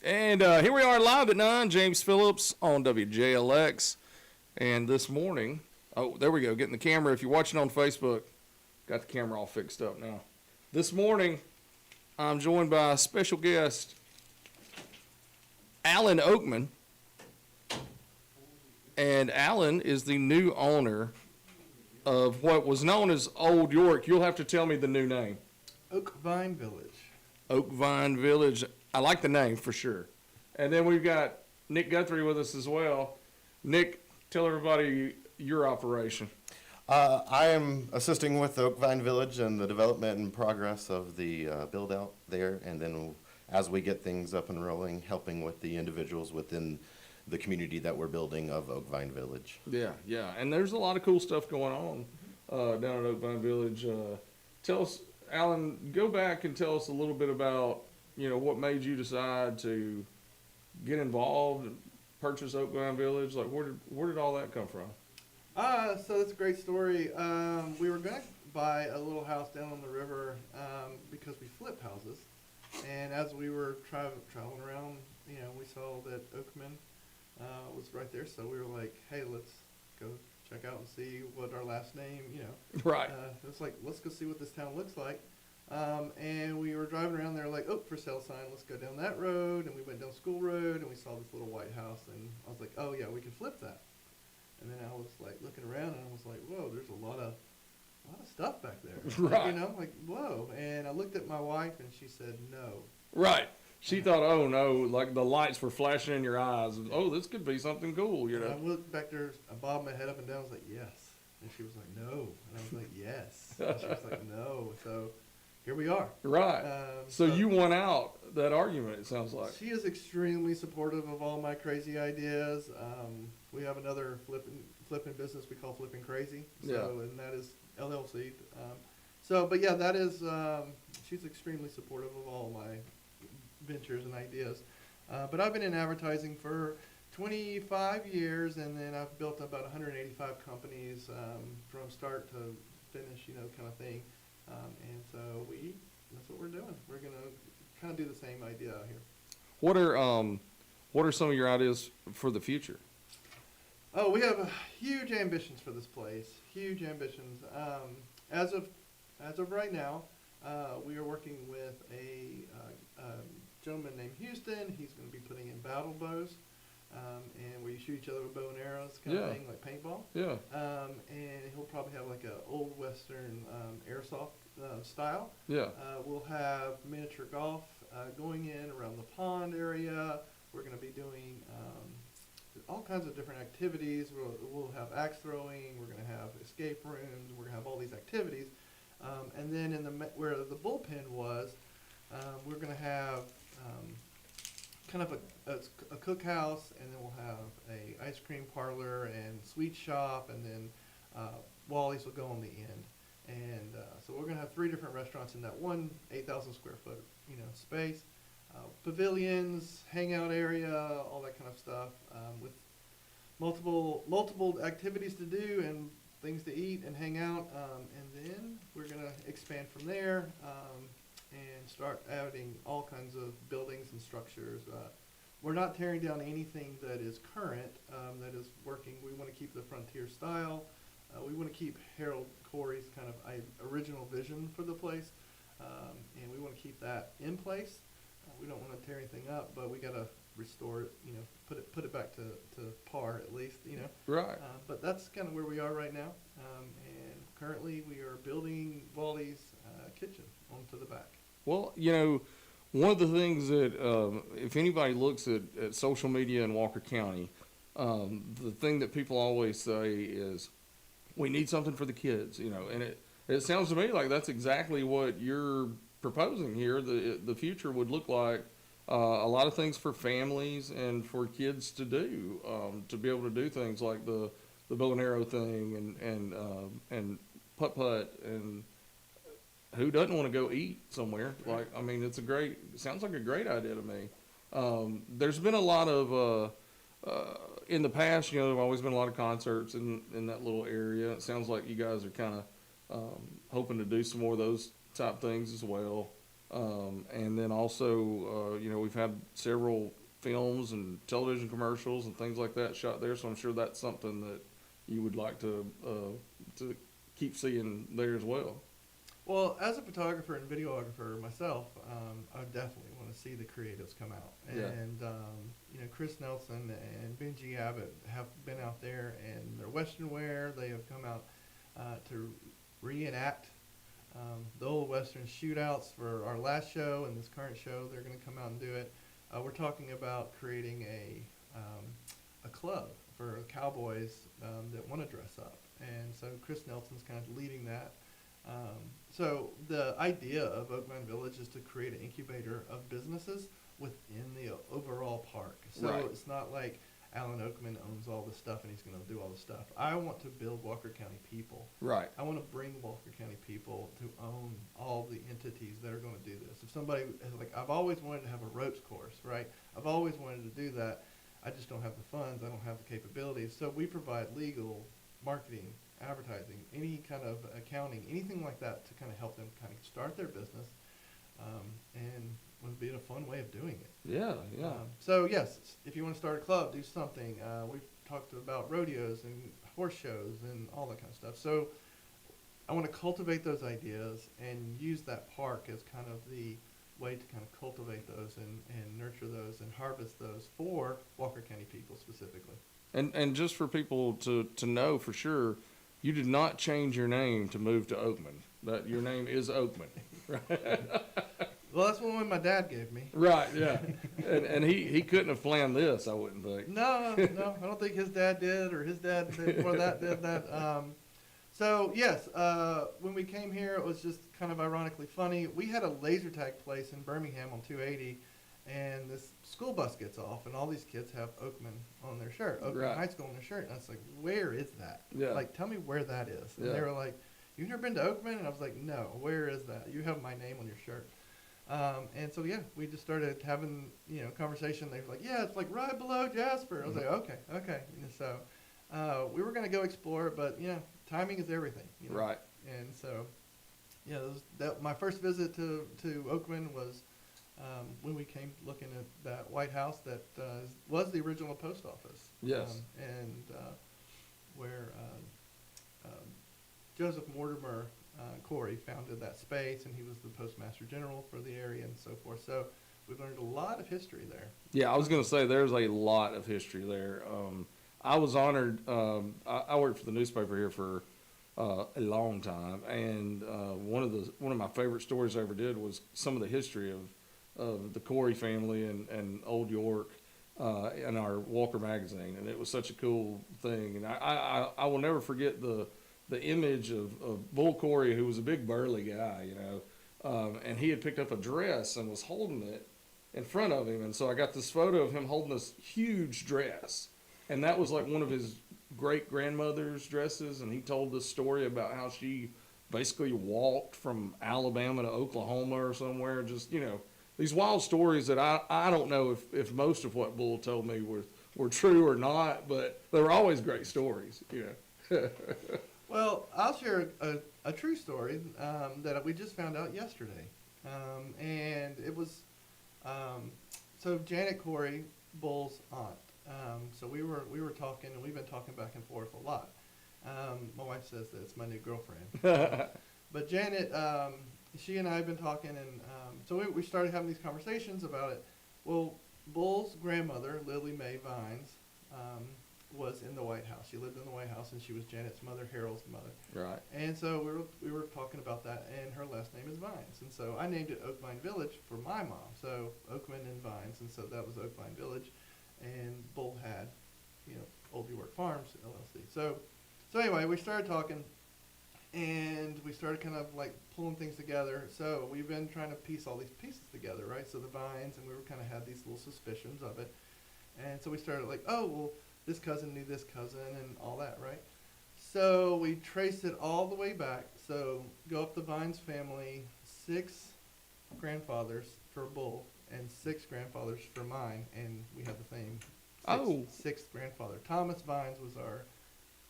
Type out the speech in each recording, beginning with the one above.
And here we are live at 9, James Phillips on WJLX. And this morning, oh, there we go, getting the camera. If you're watching on Facebook, got the camera all fixed up now. This morning, I'm joined by a special guest, Alan OAKMAN. And Alan is the new owner of what was known as Old York. You'll have to tell me the new name. Oakvine Village. Oakvine Village. I like the name for sure. And then we've got Nick Guthrie with us as well. Nick, tell everybody your operation. I am assisting with Oakvine Village and the development and progress of the build out there, and then as we get things up and rolling, helping with the individuals within the community that we're building of Oakvine Village. Yeah, and there's a lot of cool stuff going on down at Oakvine Village. Tell us, Alan, go back and tell us a little bit about, what made you decide to get involved and purchase Oakvine Village. Like, where did all that come from? So that's a great story. We were going to buy a little house down on the river because we flip houses. And as we were traveling around, we saw that OAKMAN was right there. So we were like, hey, let's go check out and see what our last name, Right. It's like, let's go see what this town looks like. And we were driving around there like, oh, for sale sign, let's go down that road. And we went down School Road and we saw this little white house. And I was like, oh, yeah, we can flip that. And then I was like looking around and I was like, whoa, there's a lot of stuff back there. Right. Like, whoa. And I looked at my wife and she said, no. Right. She thought, oh no, like the lights were flashing in your eyes. Oh, this could be something cool, And I looked back there, I bobbed my head up and down. I was like, yes. And she was like, no. And I was like, yes. And she was like, no. So here we are. Right. So you won out that argument, it sounds like. She is extremely supportive of all my crazy ideas. We have another flipping business we call Flipping Crazy. So, and that is LLC. But yeah, that is, she's extremely supportive of all my ventures and ideas. But I've been in advertising for 25 years, and then I've built about 185 companies from start to finish, kind of thing. And so that's what we're doing. We're going to kind of do the same idea out here. What are some of your ideas for the future? Oh, we have huge ambitions for this place. Huge ambitions. As of right now, we are working with a gentleman named Houston. He's going to be putting in battle bows, and where you shoot each other with bow and arrows, kind of thing, like paintball. Yeah. And he'll probably have like a old Western airsoft style. Yeah. We'll have miniature golf going in around the pond area. We're going to be doing all kinds of different activities. We'll have axe throwing. We're going to have escape rooms. We're going to have all these activities. And then where the bullpen was, we're going to have kind of a cookhouse, and then we'll have a ice cream parlor and sweet shop, and then Wally's will go on the end. And so we're going to have 3 different restaurants in that one 8,000 square foot space. Pavilions, hangout area, all that kind of stuff, with multiple activities to do and things to eat and hang out. And then we're going to expand from there and start adding all kinds of buildings and structures. We're not tearing down anything that is current, that is working. We want to keep the frontier style. We want to keep Harold Corey's kind of original vision for the place, and we want to keep that in place. We don't want to tear anything up, but we got to restore it, put it back to par at least, Right. But that's kind of where we are right now. And currently we are building Wally's kitchen onto the back. Well, one of the things that, if anybody looks at social media in Walker County, the thing that people always say is, we need something for the kids, and it sounds to me like that's exactly what you're proposing here. The future would look like a lot of things for families and for kids to do, to be able to do things like the bow and arrow thing and putt, and who doesn't want to go eat somewhere? Like, I mean, it sounds like a great idea to me. There's been a lot of in the past, there've always been a lot of concerts in that little area. It sounds like you guys are kind of hoping to do some more of those type things as well. And then also, we've had several films and television commercials and things like that shot there. So I'm sure that's something that you would like to keep seeing there as well. Well, as a photographer and videographer myself, I definitely want to see the creatives come out. Yeah. And, Chris Nelson and Benji Abbott have been out there in their Western wear. They have come out to reenact the old Western shootouts for our last show and this current show. They're going to come out and do it. We're talking about creating a club for cowboys that want to dress up. And so Chris Nelson's kind of leading that. So the idea of OAKMAN Village is to create an incubator of businesses within the overall park. So Right. it's not like Alan Oakman owns all this stuff and he's going to do all this stuff. I want to build Walker County people. Right. I want to bring Walker County people to own all the entities that are going to do this. If somebody is like, I've always wanted to have a ropes course, right? I've always wanted to do that. I just don't have the funds. I don't have the capabilities. So we provide legal, marketing, advertising, any kind of accounting, anything like that to kind of help them kind of start their business, and would be a fun way of doing it. Yeah. Yeah. So yes, if you want to start a club, do something. We've talked about rodeos and horse shows and all that kind of stuff. So I want to cultivate those ideas and use that park as kind of the way to kind of cultivate those and nurture those and harvest those for Walker County people specifically. And just for people to know for sure, you did not change your name to move to Oakman. That your name is Oakman. Well, that's one my dad gave me. Right, yeah. And he couldn't have planned this, I wouldn't think. No, I don't think his dad did, or his dad before that did that. So yes, when we came here, it was just kind of ironically funny. We had a laser tag place in Birmingham on 280, and this school bus gets off, and all these kids have Oakman on their shirt, Oakman Right. High School on their shirt. And I was like, where is that? Yeah. Like, tell me where that is. And Yeah. they were like, you've never been to Oakman? And I was like, no, where is that? You have my name on your shirt. And so, yeah, we just started having, conversation. They were like, yeah, it's like right below Jasper. I was like, okay. And so we were going to go explore, but, timing is everything. Right. And so, my first visit to Oakman was when we came looking at that White House that was the original post office. Yes. Where Joseph Mortimer Corey founded that space, and he was the postmaster general for the area and so forth. So we've learned a lot of history there. Yeah, I was going to say there's a lot of history there. I was honored. I worked for the newspaper here for a long time, and one of my favorite stories I ever did was some of the history of the Corey family and Old York in our Walker magazine, and it was such a cool thing. And I will never forget the image of Bull Corey, who was a big burly guy, and he had picked up a dress and was holding it in front of him. And so I got this photo of him holding this huge dress. And that was like one of his great grandmother's dresses. And he told this story about how she basically walked from Alabama to Oklahoma or somewhere. Just, these wild stories that I don't know if most of what Bull told me were true or not, but they were always great stories, Well, I'll share a true story that we just found out yesterday. And it was, so Janet Corey, Bull's aunt. So we were talking, and we've been talking back and forth a lot. My wife says that it's my new girlfriend. But Janet, she and I have been talking, and so we started having these conversations about it. Well, Bull's grandmother, Lily Mae Vines, was in the White House. She lived in the White House, and she was Janet's mother, Harold's mother. Right. And so we were talking about that, and her last name is Vines. And so I named it Oakvine Village for my mom. So Oakman and Vines, and so that was Oakvine Village. And Bull had, Old York Farms, LLC. So anyway, we started talking, and we started kind of like pulling things together. So we've been trying to piece all these pieces together, right? So the Vines, and we were kind of had these little suspicions of it. And so we started like, oh, well, this cousin knew this cousin and all that, right? So we traced it all the way back. So go up the Vines family, 6 grandfathers for Bull and 6 grandfathers for mine, and we have the same sixth grandfather. Thomas Vines was our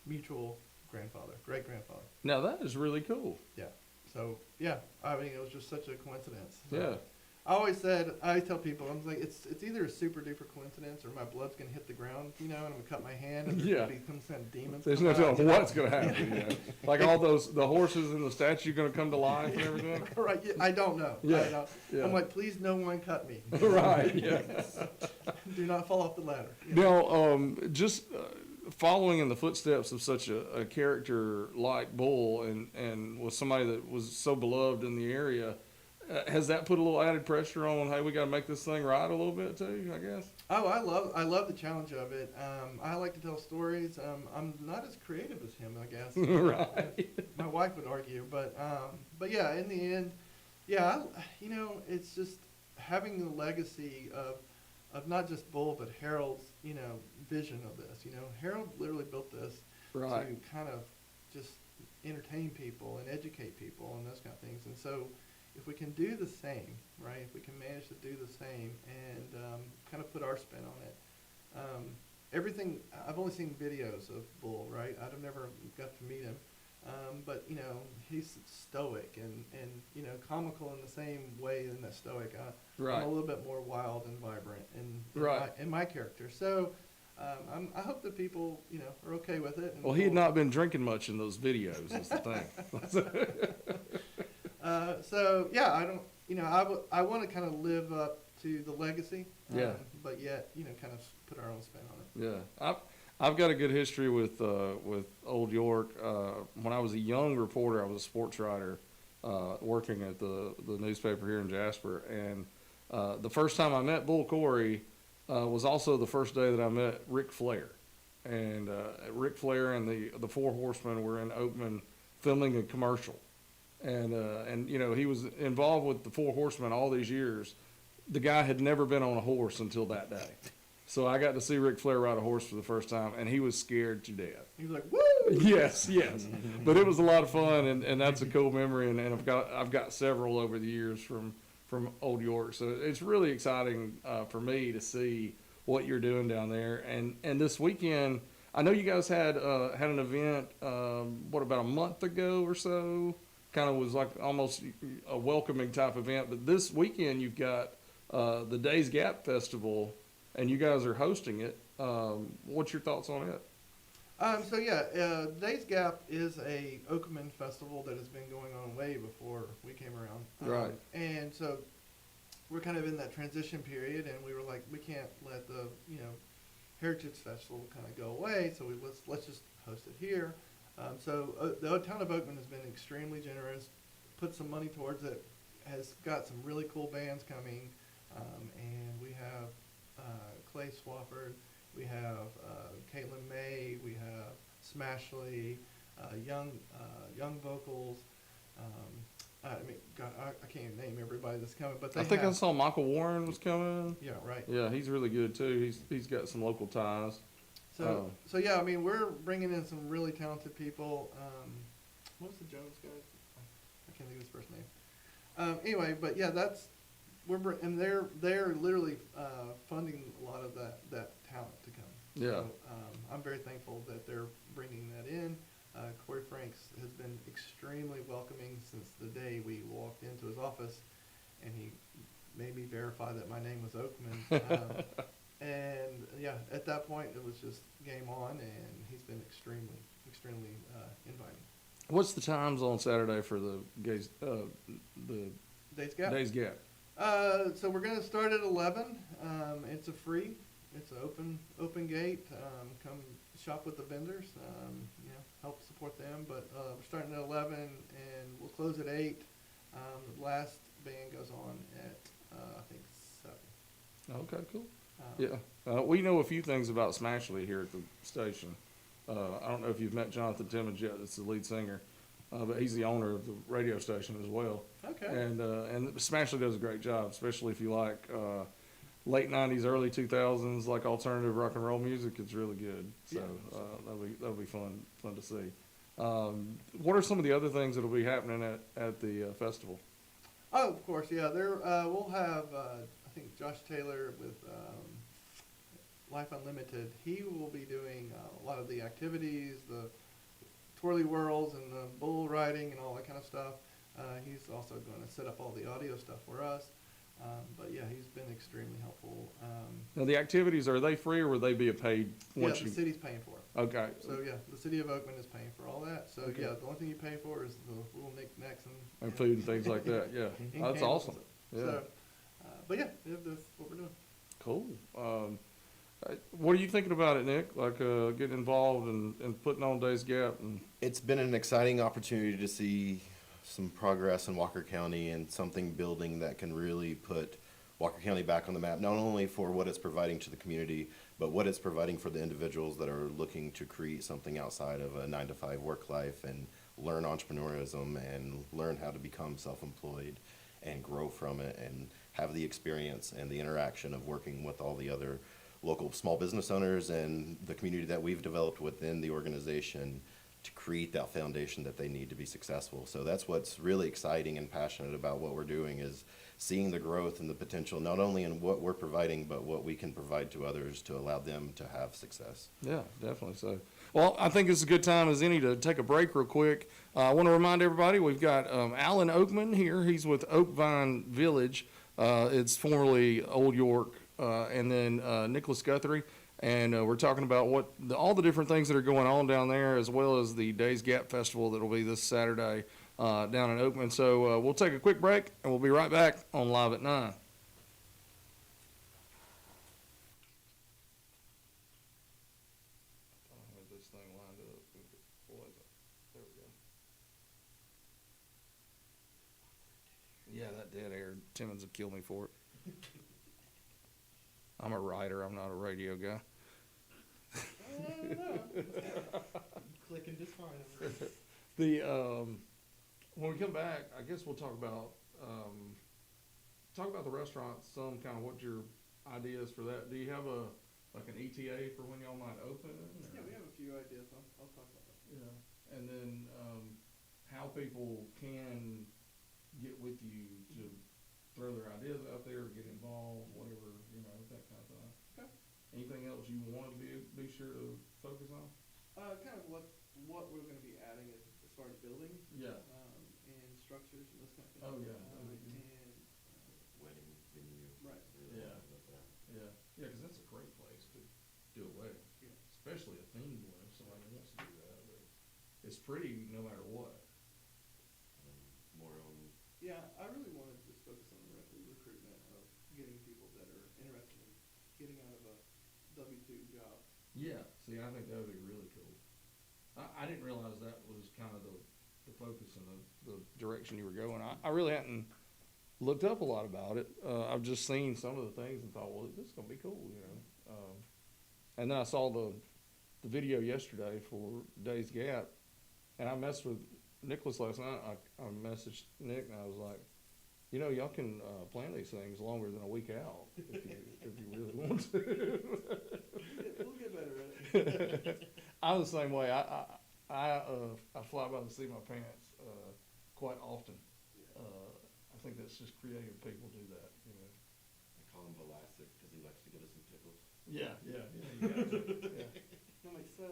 mutual grandfather, great grandfather. Now that is really cool. Yeah. So yeah, I mean, it was just such a coincidence. So, Yeah. I tell people, I'm like, it's either a super duper coincidence or my blood's gonna hit the ground, and I'm gonna cut my hand and there's Yeah. gonna become some demons. There's come no out, telling what's going to happen. Like all the horses in the statue going to come to life and everything. Right, yeah, I don't know. Yeah, I don't, yeah. I'm like, please no one cut me. Right, yeah. Do not fall off the ladder. Now, just following in the footsteps of such a character like Bull and was somebody that was so beloved in the area, has that put a little added pressure on, hey, we got to make this thing right a little bit too, I guess? Oh, I love the challenge of it. I like to tell stories. I'm not as creative as him, I guess. Right. My wife would argue, but yeah, in the end, yeah, it's just having the legacy of not just Bull, but Harold's, vision of this. Harold literally built this Right. to kind of just entertain people and educate people and those kind of things. And so, if we can do the same, right? If we can manage to do the same and kind of put our spin on it. Everything, I've only seen videos of Bull, right? I've never got to meet him. But, he's stoic and comical in the same way in that stoic. Right. I'm a little bit more wild and vibrant Right. in my character. So I hope that people, are okay with it. And Well, he had not been drinking much in those videos, is the thing. So yeah, I don't, I want to kind of live up to the legacy. Yeah. But yet, kind of put our own spin on it. Yeah. I've got a good history with Old York. When I was a young reporter, I was a sports writer, working at the newspaper here in Jasper. And the first time I met Bull Corey was also the first day that I met Ric Flair. And Ric Flair and the Four Horsemen were in Oakman filming a commercial. And he was involved with the Four Horsemen all these years. The guy had never been on a horse until that day. So I got to see Ric Flair ride a horse for the first time, and he was scared to death. He was like, "Woo!" Yes. But it was a lot of fun, and that's a cool memory. And I've got several over the years from Old York. So it's really exciting for me to see what you're doing down there. And this weekend, I know you guys had an event about a month ago or so. Kind of was like almost a welcoming type event. But this weekend you've got the Days Gap Festival, and you guys are hosting it. What's your thoughts on it? So yeah, Days Gap is a OAKMAN festival that has been going on way before we came around. Right. And so we're kind of in that transition period, and we were like, we can't let the Heritage Festival kind of go away, so let's just host it here. So the town of Oakman has been extremely generous, put some money towards it, has got some really cool bands coming, and we have Clay Swafford, we have Caitlin May, we have Smashley, young vocals. God, I can't even name everybody that's coming, but I think I saw Michael Warren was coming. Yeah, right. Yeah, he's really good too. He's got some local ties. So yeah, I mean, we're bringing in some really talented people. What was the Jones guy? I can't think of his first name. Anyway, but yeah, and they're literally funding a lot of that talent to come. Yeah. So, I'm very thankful that they're bringing that in. Corey Franks has been extremely welcoming since the day we walked into his office, and he made me verify that my name was Oakman. And yeah, at that point it was just game on, and he's been extremely inviting. What's the times on Saturday for the Days Gap? Days Gap. So we're gonna start at 11. It's an open gate. Come shop with the vendors. Help support them. But we're starting at 11, and we'll close at 8. The last band goes on at I think 7. Okay, cool. Yeah, we know a few things about Smashley here at the station. I don't know if you've met Jonathan Timmons yet. That's the lead singer, but he's the owner of the radio station as well. Okay. And Smashley does a great job, especially if you like late '90s, early 2000s, like alternative rock and roll music. It's really good. So that'll be fun to see. What are some of the other things that'll be happening at the festival? Oh, of course, yeah. We'll have I think Josh Taylor with Life Unlimited. He will be doing a lot of the activities, the twirly whirls and the bull riding and all that kind of stuff. He's also going to set up all the audio stuff for us. But yeah, he's been extremely helpful. Now, the activities, are they free or would they be a paid Yeah, once the you? city's paying for it. Okay. So yeah, the city of Oakman is paying for all that. So Okay. yeah, the only thing you pay for is the little knickknacks And food and things like that, yeah. and That's candles. awesome. Yeah. So, but yeah, that's what we're doing. Cool. What are you thinking about it, Nick? Like, getting involved and putting on Days Gap and, It's been an exciting opportunity to see some progress in Walker County and something building that can really put Walker County back on the map, not only for what it's providing to the community, but what it's providing for the individuals that are looking to create something outside of a 9-to-5 work life and learn entrepreneurism and learn how to become self-employed and grow from it and have the experience and the interaction of working with all the other local small business owners and the community that we've developed within the organization to create that foundation that they need to be successful. So that's what's really exciting and passionate about what we're doing, is seeing the growth and the potential, not only in what we're providing, but what we can provide to others to allow them to have success. yeah, definitely so. Well, I think it's a good time as any to take a break real quick. I want to remind everybody, we've got Alan Oakman here. He's with Oakvine Village. It's formerly Old York, and then Nicholas Guthrie. And we're talking about all the different things that are going on down there, as well as the Days Gap Festival that'll be this Saturday down in Oakman. So we'll take a quick break, and we'll be right back on Live at 9. I have this thing lined up. There we go. Yeah, that dead air. Timmons will kill me for it. I'm a writer. I'm not a radio guy. Clicking just fine. When we come back, I guess we'll talk about the restaurants. Some kind of what your ideas for that. Do you have an ETA for when y'all might open? Yeah, we have a few ideas. I'll talk about that. Yeah, and then how people can get with you to throw their ideas out there, get involved, whatever, that kind of thing. Okay. Anything else you want to be sure to focus on? Kind of what we're going to be adding as far as buildings, Yeah. and structures and those kind of things. Oh, yeah. And Wedding venue. right. Yeah. Yeah, because that's a great place to do a wedding, Yeah. especially a themed one if somebody wants to do that. But it's pretty no matter what. More on. Yeah, I really want to just focus on the recruitment of getting people that are interested in getting out of a W-2 job. Yeah, see, I think that would be really cool. I didn't realize that was kind of the focus and the direction you were going. I really hadn't looked up a lot about it. I've just seen some of the things and thought, well, this is going to be cool, and then I saw the video yesterday for Days Gap, and I messed with Nicholas last night. I messaged Nick, and I was like, y'all can plan these things longer than a week out if you really want to. We'll get better at it. I'm the same way. I fly by the seat of my pants quite often. I think that's just creative people do that. I call him Velasic because he likes to get us some pickles. Yeah. You got to, yeah. I'm like, so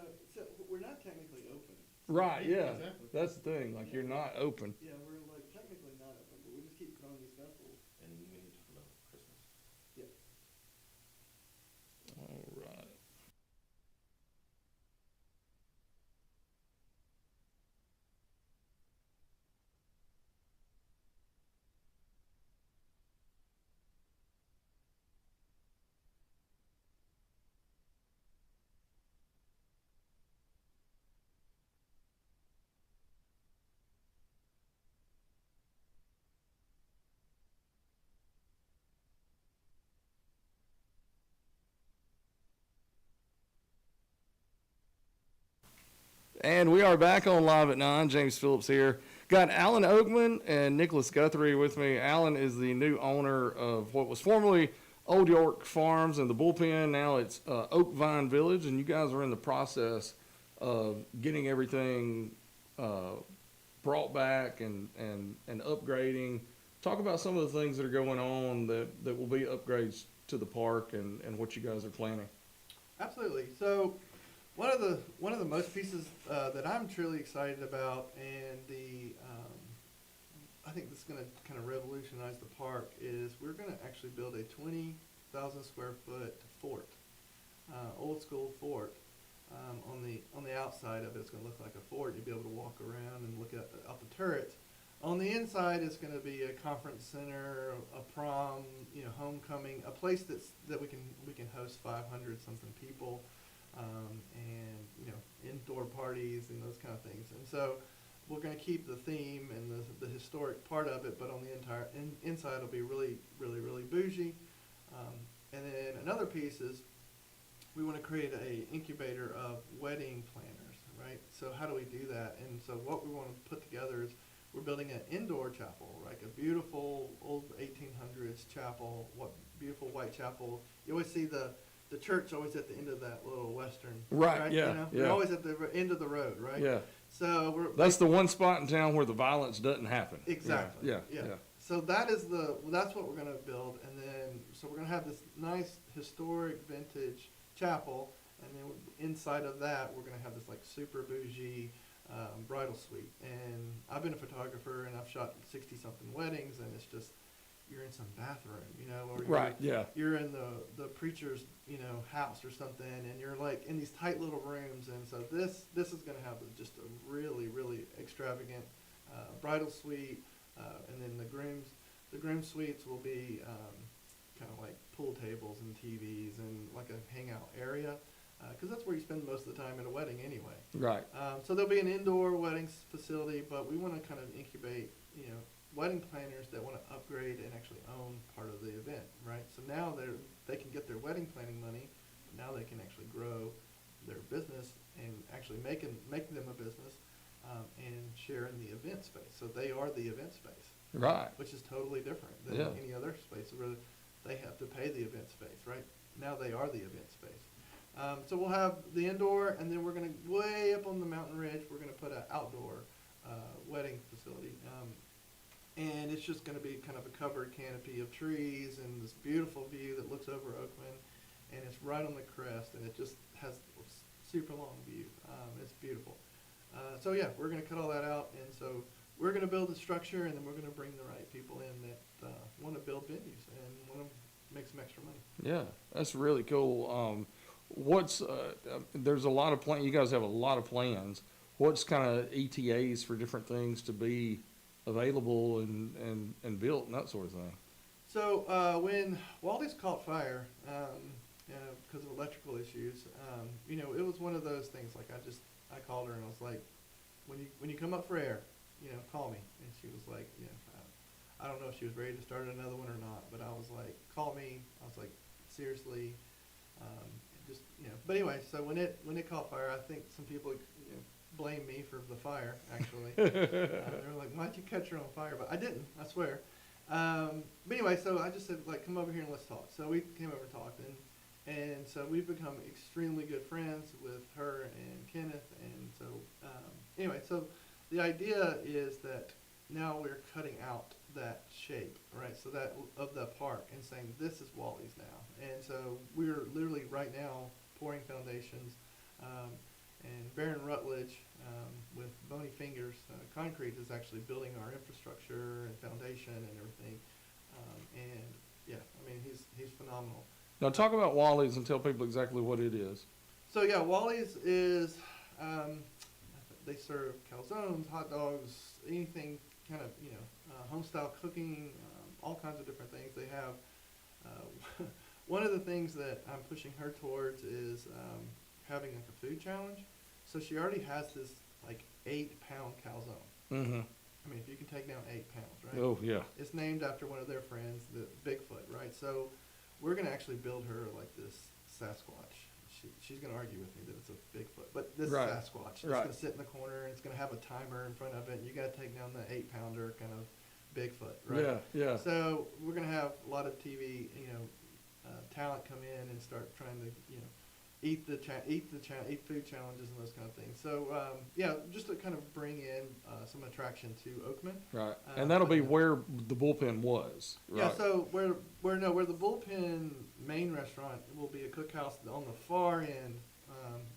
we're not technically open. Right. Yeah. Exactly. That's the thing. Like, you're not open. Yeah, we're like technically not open, but we just keep throwing these festivals. And we need to talk about Christmas. Yeah. All right. And we are back on Live at 9. James Phillips here. Got Alan Oakman and Nicholas Guthrie with me. Alan is the new owner of what was formerly Old York Farms and the Bullpen. Now it's Oakvine Village, and you guys are in the process of getting everything brought back and upgrading. Talk about some of the things that are going on that will be upgrades to the park and what you guys are planning. Absolutely. So one of the most pieces that I'm truly excited about, and think this is going to kind of revolutionize the park, is we're going to actually build a 20,000 square foot fort, old school fort. On the outside of it, it's going to look like a fort. You'll be able to walk around and look at out the turrets. On the inside, it's going to be a conference center, a prom, homecoming, a place that we can host 500 something people, and indoor parties and those kind of things. And so we're going to keep the theme and the historic part of it, but on the entire inside it'll be really, really, really bougie. And then another piece is we want to create a incubator of wedding planners, right? So how do we do that? And so what we want to put together is we're building an indoor chapel, like a beautiful old 1800s chapel, beautiful white chapel. You always see the church always at the end of that little western. Right, yeah, yeah. We're always at the end of the road, right? Yeah. So that's the one spot in town where the violence doesn't happen. Exactly. Yeah. So that's what we're going to build, and then so we're going to have this nice historic vintage chapel, and then inside of that we're going to have this like super bougie bridal suite. And I've been a photographer and I've shot 60 something weddings, and it's just you're in some bathroom, or you're in the preacher's house or something, and you're like in these tight little rooms. And so this is going to have just a really, really extravagant bridal suite, and then the groom suites will be kind of like pool tables and TVs and like a hangout area, because that's where you spend most of the time at a wedding anyway. Right. So there'll be an indoor wedding facility, but we want to kind of incubate, wedding planners that want to upgrade and actually own part of the event, right? So now they can get their wedding planning money, but now they can actually grow their business and actually make them a business, and share in the event space. So they are the event space. Right. Which is totally different than any other space where they have to pay the event space, right? Now they are the event space. So we'll have the indoor, and then we're going to, way up on the mountain ridge, we're going to put an outdoor wedding facility. And it's just going to be kind of a covered canopy of trees and this beautiful view that looks over OAKMAN, and it's right on the crest, and it just has a super long view. It's beautiful. So yeah, we're going to cut all that out, and so we're going to build a structure, and then we're going to bring the right people in that want to build venues and want to make some extra money. Yeah, that's really cool. There's a lot of you guys have a lot of plans. What's kind of ETAs for different things to be available and built and that sort of thing? So when Waldy's caught fire, because of electrical issues, it was one of those things. Like I called her and I was like, when you come up for air, call me. And she was like, I don't know if she was ready to start another one or not, but I was like, call me. I was like, seriously, But anyway, so when it caught fire, I think some people blame me for the fire. Actually, they were like, "Why'd you catch her on fire?" But I didn't. I swear. But anyway, so I just said, like, come over here and let's talk. So we came over and talked, and so we've become extremely good friends with her and Kenneth. And so anyway, so the idea is that now we're cutting out that shape, right? So that of the park, and saying this is Wally's now. And so we're literally right now pouring foundations, and Baron Rutledge with Bony Fingers Concrete is actually building our infrastructure and foundation and everything. And yeah, I mean he's phenomenal. Now talk about Wally's and tell people exactly what it is. So yeah, Wally's is they serve calzones, hot dogs, anything kind of home style cooking, all kinds of different things. They have one of the things that I'm pushing her towards is having like a food challenge. So she already has this like 8-pound calzone. Mm-hmm. I mean, if you can take down 8 pounds, right? Oh yeah. It's named after one of their friends, the Bigfoot, right? So we're gonna actually build her like this Sasquatch. She's gonna argue with me that it's a Bigfoot, but this right. Sasquatch. It's right. gonna sit in the corner, and it's gonna have a timer in front of it, and you gotta take down the 8-pounder kind of Bigfoot, right? Yeah. So we're gonna have a lot of TV, talent come in and start trying to, eat food challenges and those kind of things. So yeah, just to kind of bring in some attraction to OAKMAN. Right, and that'll be where the bullpen was. Right. Yeah, so where the bullpen main restaurant will be a cookhouse on the far end.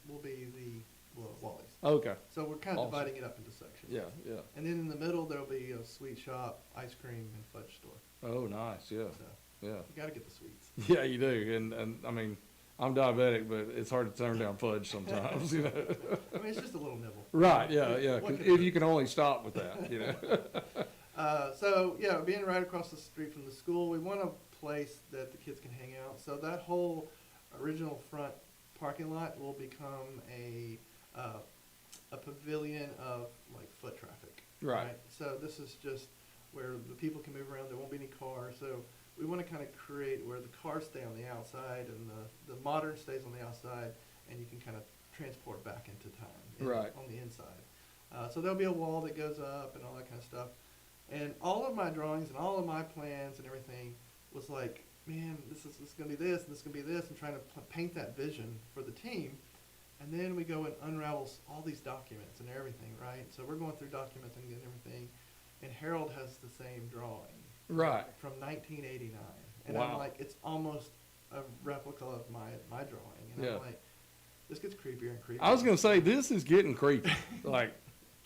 Will be Wally's. Okay. So we're kind of Awesome. dividing it up into sections. Yeah, yeah. And then in the middle, there'll be a sweet shop, ice cream, and fudge store. Oh, nice. Yeah, So yeah. you got to get the sweets. Yeah, you do. And I mean, I'm diabetic, but it's hard to turn down fudge sometimes, you know. I mean, it's just a little nibble. Right, yeah, yeah. What could If it you can only stop with that, you know. So yeah, being right across the street from the school, we want a place that the kids can hang out. So that whole original front parking lot will become a pavilion of like foot traffic. Right. So this is just where the people can move around. There won't be any cars. So we want to kind of create where the cars stay on the outside and the modern stays on the outside, and you can kind of transport back into time Right. on the inside. So there'll be a wall that goes up and all that kind of stuff. And all of my drawings and all of my plans and everything was like, man, this is going to be this, and this is going to be this, and trying to paint that vision for the team. And then we go and unravel all these documents and everything, right? So we're going through documents and getting everything. And Harold has the same drawing. Right. From 1989. And Wow. I'm like, it's almost a replica of my drawing. And Yeah. I'm like, this gets creepier and creepier. I was going to say, this is getting creepy. Like,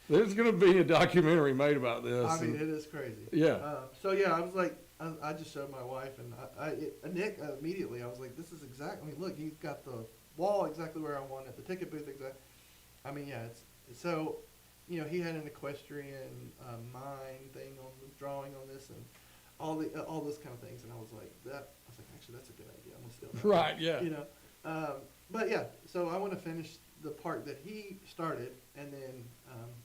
there's going to be a documentary made about this. I mean, and- it is crazy. Yeah. So yeah, I was like, I just showed my wife, and Nick immediately. I was like, this is exactly. I mean, look, he's got the wall exactly where I want it, the ticket booth exactly. I mean, yeah, it's so. You know, he had an equestrian mind thing on the drawing on this, and all those kind of things. And I was like, actually, that's a good idea. I'm gonna steal that. Right, yeah. You know, but yeah. So I want to finish the part that he started, and then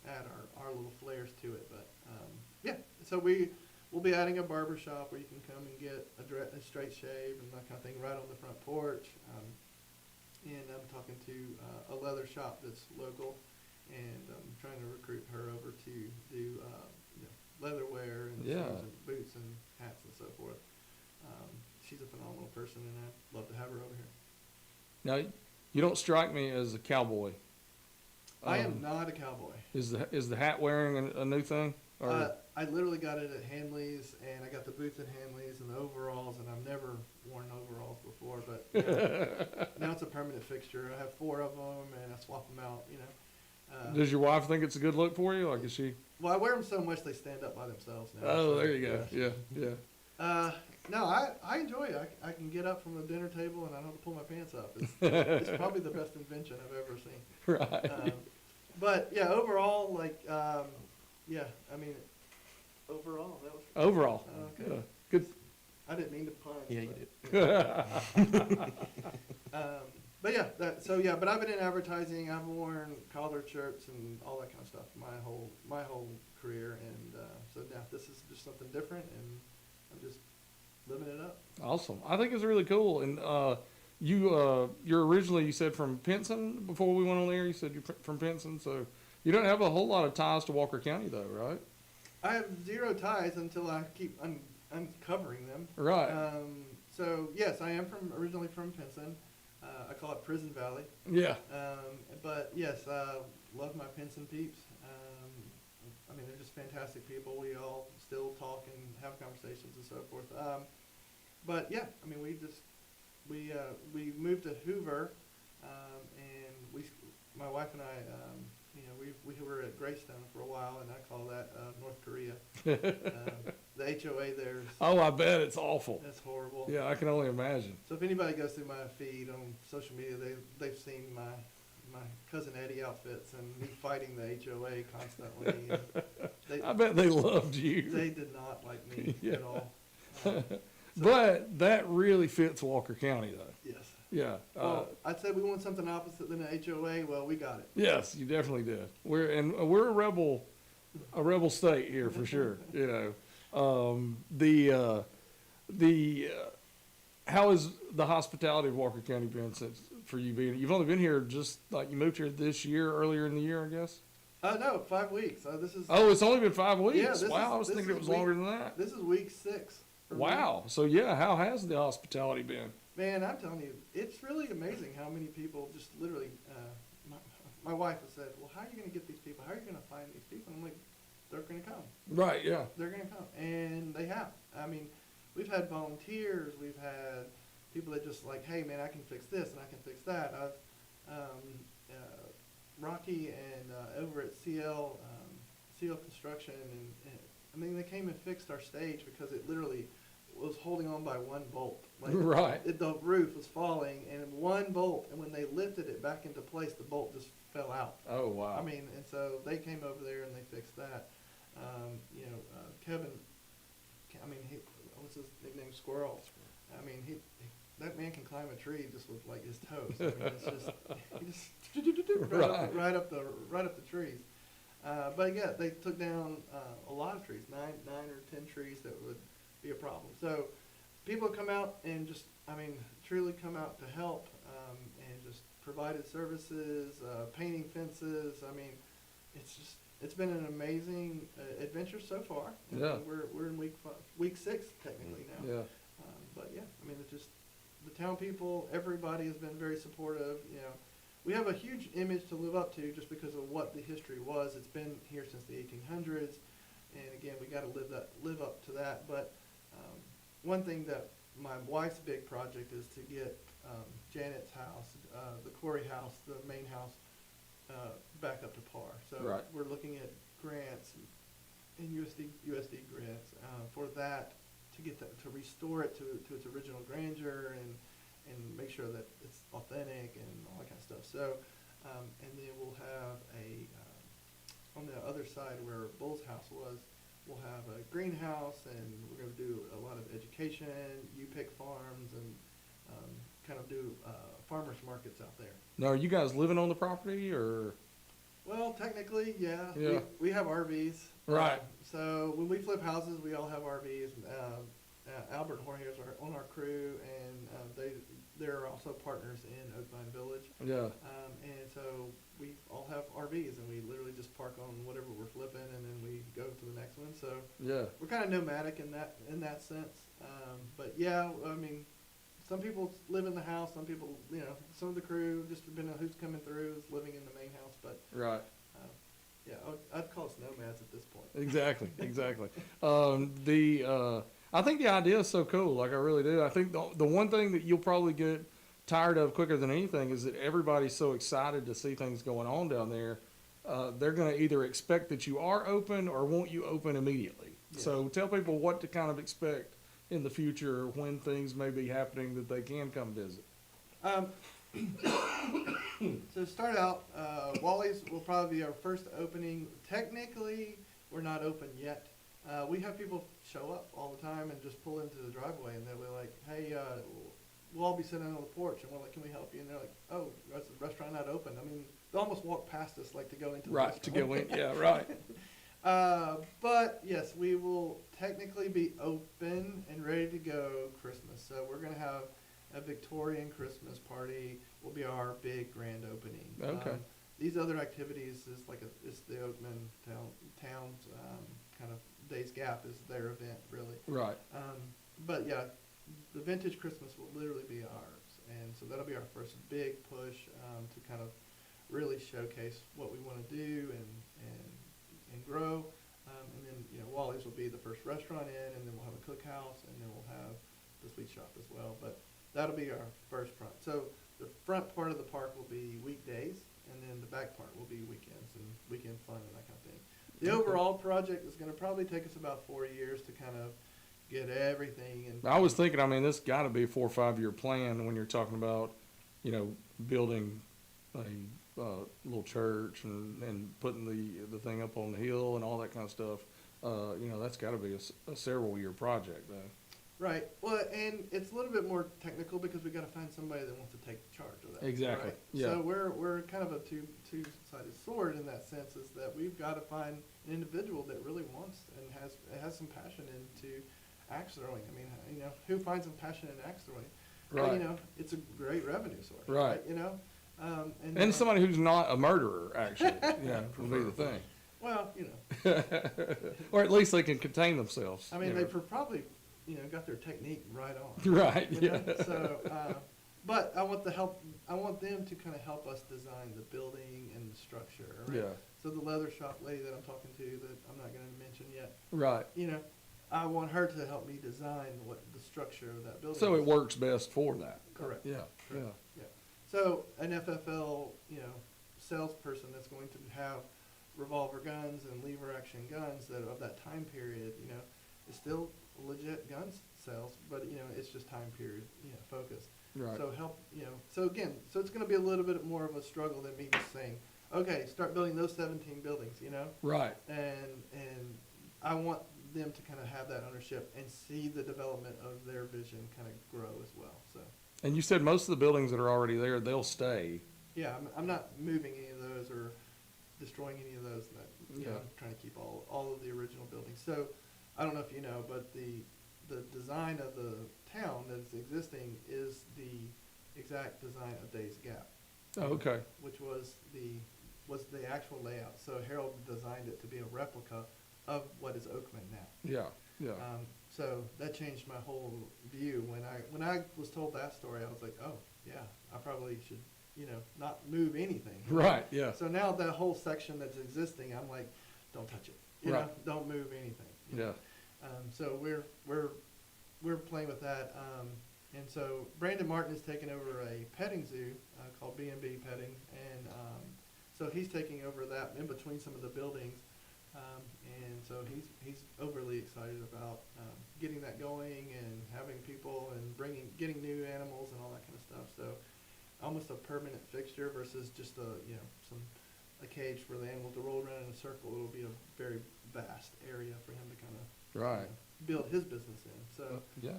add our little flares to it. But yeah, so we'll be adding a barber shop where you can come and get a straight shave and that kind of thing right on the front porch. And I'm talking to a leather shop that's local, and I'm trying to recruit her over to do you know, leatherware and Yeah. shoes and boots and hats and so forth. She's a phenomenal person, and I'd love to have her over here. Now, you don't strike me as a cowboy. I am not a cowboy. Is the hat wearing a new thing? Or I literally got it at Hanley's, and I got the boots at Hanley's and the overalls, and I've never worn overalls before, but you know, now it's a permanent fixture. I have 4 of them, and I swap them out, you know. does your wife think it's a good look for you? Like, is she? Well, I wear them so much they stand up by themselves now. Oh, so, there you go. yeah. Yeah, yeah. No, I enjoy it. I can get up from the dinner table, and I don't have to pull my pants up. It's probably the best invention I've ever seen. Right. But yeah, overall, like, yeah, I mean, overall, that was. Overall. Okay. Yeah. Good. I didn't mean to pun. Yeah, you but, did. But yeah, but I've been in advertising. I've worn collared shirts and all that kind of stuff my whole career, and so now this is just something different, and I'm just living it up. Awesome. I think it's really cool. And you're originally, you said, from Pinson before we went on the air. You said you're from Pinson, so you don't have a whole lot of ties to Walker County, though, right? I have 0 ties until I keep uncovering them. Right. So yes, I am originally from Pinson. I call it Prison Valley. Yeah. But yes, love my Pinson peeps. I mean, they're just fantastic people. We all still talk and have conversations and so forth. But yeah, I mean, we moved to Hoover, and my wife and I, you know, we were at Greystone for a while, and I call that North Korea. The HOA there is. Oh, I bet it's awful. That's horrible. Yeah, I can only imagine. So if anybody goes through my feed on social media, they've seen my cousin Eddie outfits and me fighting the HOA constantly. I bet they loved you. They did not like me Yeah. at all. But that really fits Walker County, though. Yes. Yeah. Well, I'd say we want something opposite than an HOA. Well, we got it. Yes, you definitely did. We're a rebel state here for sure. You know, how has the hospitality of Walker County been since for you being? You've only been here just like you moved here this year, earlier in the year, I guess. No, 5 weeks. This is. Oh, it's only been 5 weeks. Yeah, Wow, I was this thinking it is was longer than that. This is week 6. for me. Wow. So yeah, how has the hospitality been? Man, I'm telling you, it's really amazing how many people just literally. My wife has said, "Well, how are you going to get these people? How are you going to find these people?" I'm like, "They're going to come. Right. Yeah. They're going to come," and they have. I mean, we've had volunteers. We've had people that just like, "Hey, man, I can fix this and I can fix that." Rocky and over at CL Construction, and I mean, they came and fixed our stage because it literally was holding on by one bolt. Like, Right. the roof was falling, and one bolt, and when they lifted it back into place, the bolt just fell out. Oh, wow. I mean, and so they came over there and they fixed that. Kevin, what's his nickname? Squirrel. I mean, that man can climb a tree just with like his toes. I mean, it's just, he just right up the trees. But yeah, they took down a lot of trees, nine or 10 trees that would be a problem. So people come out and just, I mean, truly come out to help, and just provided services, painting fences. I mean, it's been an amazing adventure so far. Yeah. We're in week 6 technically now. Yeah. But yeah, I mean, it's just the town people, everybody has been very supportive. We have a huge image to live up to just because of what the history was. It's been here since the 1800s, and again, we got to live up to that. But one thing that my wife's big project is to get Janet's house, the Corey house, the main house, back up to par. So Right. we're looking at grants and USD grants for that, to get that, to restore it to its original grandeur and make sure that it's authentic and all that kind of stuff. So, and then we'll have on the other side where Bull's house was, we'll have a greenhouse, and we're going to do a lot of education, pick farms, and kind of do farmers markets out there. Now, are you guys living on the property, or? Well, technically, yeah. Yeah. We have RVs. Right. So when we flip houses, we all have RVs. Albert and Jorge are on our crew, and they're also partners in OAKMAN Village. Yeah. And so we all have RVs, and we literally just park on whatever we're flipping, and then we go to the next one. So Yeah. we're kind of nomadic in that sense. But yeah, I mean, some people live in the house. Some people, some of the crew, just depending on who's coming through, is living in the main house. But Right. yeah, I'd call us nomads at this point. Exactly. I think the idea is so cool. Like, I really do. I think the one thing that you'll probably get tired of quicker than anything is that everybody's so excited to see things going on down there. They're going to either expect that you are open or want you open immediately. Yes. So tell people what to kind of expect in the future, when things may be happening that they can come visit. So to start out, Wally's will probably be our first opening. Technically, we're not open yet. We have people show up all the time and just pull into the driveway, and they'll be like, hey, we'll all be sitting on the porch, and we're like, can we help you? And they're like, oh, is the restaurant not open? I mean, they almost walk past us like to go into the Right, to restaurant. go in, yeah, right. But yes, we will technically be open and ready to go Christmas. So we're going to have a Victorian Christmas party will be our big grand opening. Okay. These other activities is it's the OAKMAN town's kind of Days Gap is their event, really. Right. But yeah, the vintage Christmas will literally be ours, and so that'll be our first big push to kind of really showcase what we want to do and grow. And then Wally's will be the first restaurant in, and then we'll have a cookhouse, and then we'll have the sweet shop as well. But that'll be our first front. So the front part of the park will be weekdays, and then the back part will be weekends and weekend fun and that kind of thing. The overall project is going to probably take us about 4 years to kind of get everything. And I was thinking, I mean, this got to be a 4 or 5 year plan when you're talking about, building a little church and putting the thing up on the hill and all that kind of stuff. That's got to be a several year project, though. Right. Well, and it's a little bit more technical because we got to find somebody that wants to take charge of that. Exactly. Right? Yeah. So we're kind of a two-sided sword in that sense, is that we've got to find an individual that really wants and has some passion into axe throwing. I mean, who finds some passion in axe throwing? Right. Well, it's a great revenue source. Right. And somebody who's not a murderer, actually, would be the thing. Well, Or at least they can contain themselves. I mean, they probably got their technique right on. Right. Yeah. So, but I want them to kind of help us design the building and the structure. Right? Yeah. So the leather shop lady that I'm talking to, that I'm not going to mention yet. Right. I want her to help me design what the structure of that building. So is. it works best for that. Correct. Yeah. Correct. Yeah. Yeah. So an FFL, salesperson that's going to have revolver guns and lever action guns that of that time period, is still legit gun sales, but it's just time period, focused. Right. So so it's going to be a little bit more of a struggle than me just saying, okay, start building those 17 buildings, Right. and I want them to kind of have that ownership and see the development of their vision kind of grow as well. So And you said most of the buildings that are already there, they'll stay. yeah, I'm not moving any of those or destroying any of those. Yeah. I'm trying to keep all of the original buildings. So I don't know if you know, but the design of the town that's existing is the exact design of Days Gap. Oh, okay. Which was the actual layout. So Harold designed it to be a replica of what is OAKMAN now. Yeah. Yeah. So that changed my whole view. When I was told that story, I was like, oh yeah, I probably should, not move anything. Right. Yeah. So now that whole section that's existing, I'm like, don't touch it. Right. Don't move anything. Yeah. So we're playing with that. And so Brandon Martin has taken over a petting zoo called B&B Petting, and so he's taking over that in between some of the buildings. And so he's overly excited about getting that going and having people and getting new animals and all that kind of stuff. So almost a permanent fixture versus just a cage for the animals to roll around in a circle. It'll be a very vast area for him to kind of Right. build his business in. So Yeah.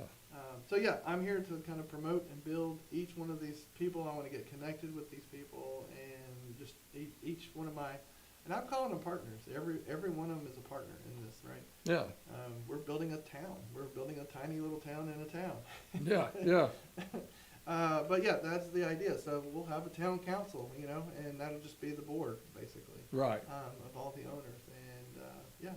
I'm here to kind of promote and build each one of these people. I want to get connected with these people and just each one of and I'm calling them partners. Every one of them is a partner in this, right? Yeah. We're building a town. We're building a tiny little town in a town. Yeah. Yeah. But yeah, that's the idea. So we'll have a town council, and that'll just be the board, basically, Right. of all the owners. And yeah,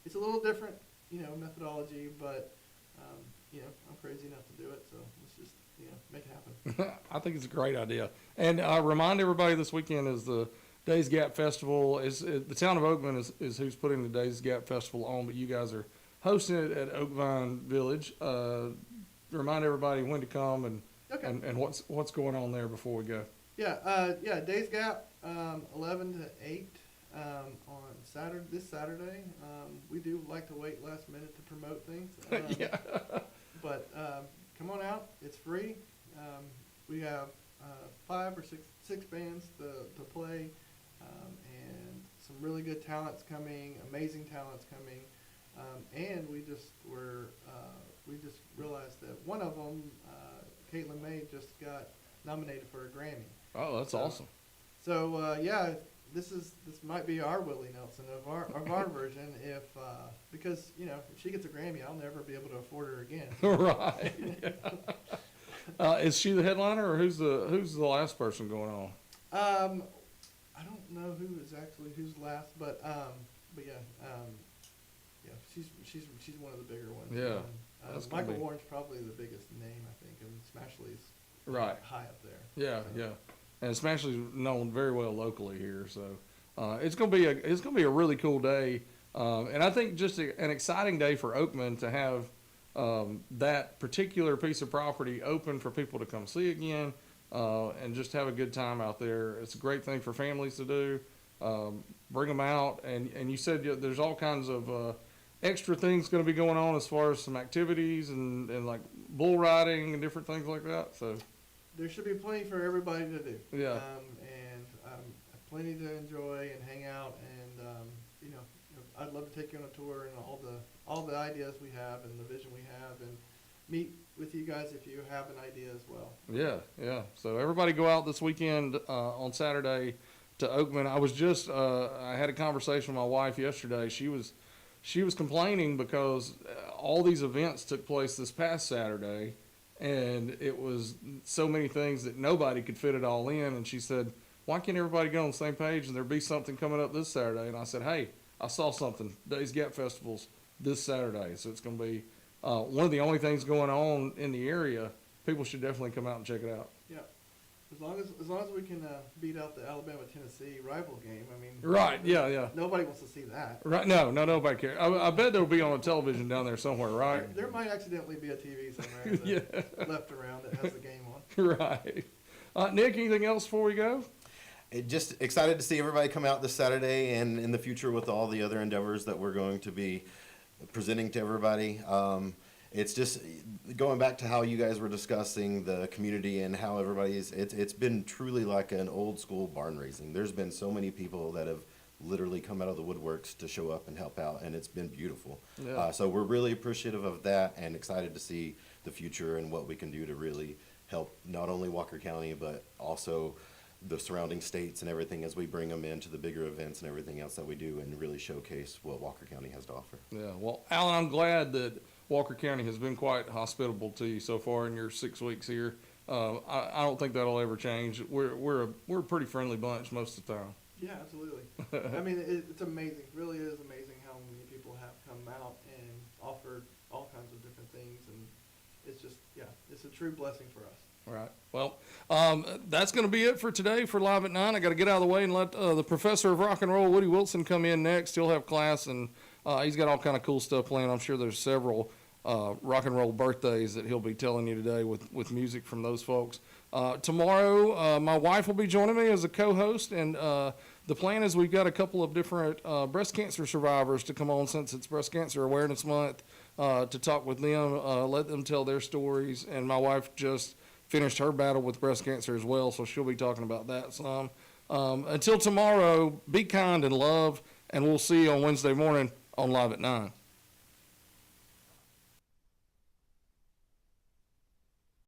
it's a little different, methodology, but I'm crazy enough to do it. So let's just make it happen. I think it's a great idea. And remind everybody, this weekend is the Days Gap Festival. The town of Oakman is who's putting the Days Gap Festival on, but you guys are hosting it at Oakvine Village. Remind everybody when to come and Okay. and what's going on there before we go. Yeah, Days Gap, 11 to 8 on this Saturday. We do like to wait last minute to promote things. Yeah. But come on out. It's free. We have 5 or 6 bands to play, and some really good talents coming, amazing talents coming. And we just realized that one of them, Caitlin May, just got nominated for a Grammy. Oh, that's awesome. So yeah, this might be our Willie Nelson of our version. Because if she gets a Grammy, I'll never be able to afford her again. Right. Is she the headliner, or who's the last person going on? I don't know who's last, but yeah, yeah, she's one of the bigger ones. Yeah, Michael Warren's probably the biggest name, I think, and Smashley's Right. high up there. Yeah, So, yeah. And Smashley's known very well locally here, so it's gonna be a really cool day, and I think just an exciting day for Oakman to have that particular piece of property open for people to come see again, and just have a good time out there. It's a great thing for families to do. Bring them out, and you said there's all kinds of extra things going to be going on as far as some activities and like bull riding and different things like that. So there should be plenty for everybody to do. Yeah. And plenty to enjoy and hang out, and I'd love to take you on a tour and all the ideas we have and the vision we have, and meet with you guys if you have an idea as well. yeah. So everybody go out this weekend on Saturday to Oakman. I was just I had a conversation with my wife yesterday. She was complaining because all these events took place this past Saturday, and it was so many things that nobody could fit it all in. And she said, why can't everybody get on the same page and there be something coming up this Saturday? And I said, hey, I saw something. Days Gap Festival's this Saturday. So it's going to be one of the only things going on in the area. People should definitely come out and check it out. Yeah. As long as we can beat out the Alabama-Tennessee rival game, I mean. Right, yeah. Nobody wants to see that. Right, no, nobody cares. I bet there'll be on a television down there somewhere, right? There might accidentally be a TV somewhere that left around that has the game on. Right. Nick, anything else before we go? just excited to see everybody come out this Saturday and in the future with all the other endeavors that we're going to be presenting to everybody. It's just going back to how you guys were discussing the community and how it's been truly like an old school barn raising. There's been so many people that have literally come out of the woodworks to show up and help out, and it's been beautiful. Yeah. So we're really appreciative of that and excited to see the future and what we can do to really help not only Walker County, but also the surrounding states and everything as we bring them into the bigger events and everything else that we do and really showcase what Walker County has to offer. Yeah, well, Alan, I'm glad that Walker County has been quite hospitable to you so far in your 6 weeks here. I don't think that'll ever change. We're a pretty friendly bunch most of the time. Yeah, absolutely. I mean, it's amazing. It really is amazing how many people have come out and offered all kinds of different things, and it's just, yeah, it's a true blessing for us. All right. Well, that's going to be it for today for Live at 9. I got to get out of the way and let the professor of rock and roll, Woody Wilson, come in next. He'll have class, and he's got all kind of cool stuff planned. I'm sure there's several rock and roll birthdays that he'll be telling you today with music from those folks. Tomorrow, my wife will be joining me as a co-host, and the plan is we've got a couple of different breast cancer survivors to come on since it's Breast Cancer Awareness Month to talk with them, let them tell their stories. And my wife just finished her battle with breast cancer as well, so she'll be talking about that some. Until tomorrow, be kind and love, and we'll see you on Wednesday morning on Live at 9.